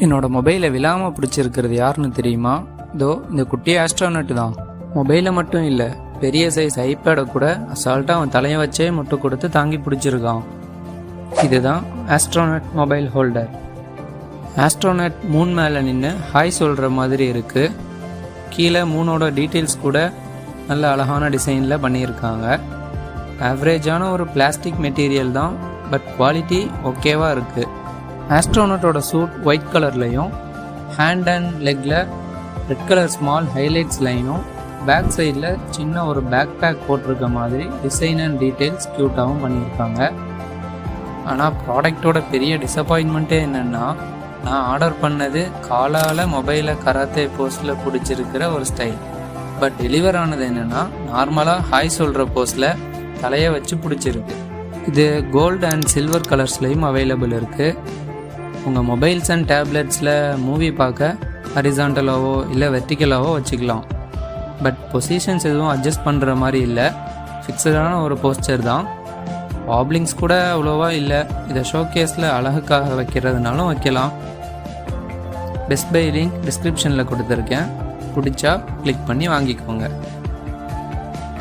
என்னோட மொபைலை விழாமல் பிடிச்சிருக்கிறது யாருன்னு தெரியுமா? இதோ இந்த குட்டி ஆஸ்ட்ரோனட் தான். மொபைலை மட்டும் இல்லை, பெரிய சைஸ் ஐபேடை கூட அசால்ட்டாக அவன் தலையை வச்சே முட்டை கொடுத்து தாங்கி பிடிச்சிருக்கான். இதுதான் astronaut mobile holder. Astronaut Moon மேலே நின்று ஹாய் சொல்கிற மாதிரி இருக்குது. கீழே மூனோட டீட்டெயில்ஸ் கூட நல்ல அழகான டிசைனில் பண்ணியிருக்காங்க. ஆவரேஜான ஒரு பிளாஸ்டிக் மெட்டீரியல் தான், பட் குவாலிட்டி ஓகேவாக இருக்குது. ஆஸ்ட்ரோனட்டோட சூட் ஒயிட் கலர்லையும், ஹேண்ட் அண்ட் லெக்கில் ரெட் கலர் ஸ்மால் ஹைலைட்ஸ் லைனும், பேக் சைடில் சின்ன ஒரு பேக் பேக் போட்டிருக்க மாதிரி டிசைன் அண்ட் டீட்டெயில்ஸ் க்யூட்டாகவும் பண்ணியிருக்காங்க. ஆனால் ப்ராடக்டோட பெரிய டிசப்பாயின்மெண்ட்டே என்னென்னா, நான் ஆர்டர் பண்ணது காலால் மொபைலை கராத்தே போஸில் பிடிச்சிருக்கிற ஒரு ஸ்டைல். பட் டெலிவர் ஆனது என்னென்னா நார்மலாக ஹாய் சொல்கிற போஸில் தலையை வச்சு பிடிச்சிருக்கு. இது கோல்டு அண்ட் சில்வர் கலர்ஸ்லையும் அவைலபிள் இருக்குது. உங்கள் மொபைல்ஸ் அண்ட் டேப்லெட்ஸில் மூவி பார்க்க ஹரிசாண்டலாவோ இல்லை வெர்டிக்கலாவோ வச்சுக்கலாம். பட் பொசிஷன்ஸ் எதுவும் அட்ஜஸ்ட் பண்ணுற மாதிரி இல்லை, ஃபிக்ஸடான ஒரு போஸ்டர் தான். வாப்லிங்ஸ் கூட அவ்வளோவா இல்லை. இதை ஷோகேஸில் அழகுக்காக வைக்கிறதுனாலும் வைக்கலாம். பெஸ்ட் பை லிங்க் டிஸ்கிரிப்ஷனில் கொடுத்துருக்கேன், பிடிச்சா கிளிக் பண்ணி வாங்கிக்கோங்க.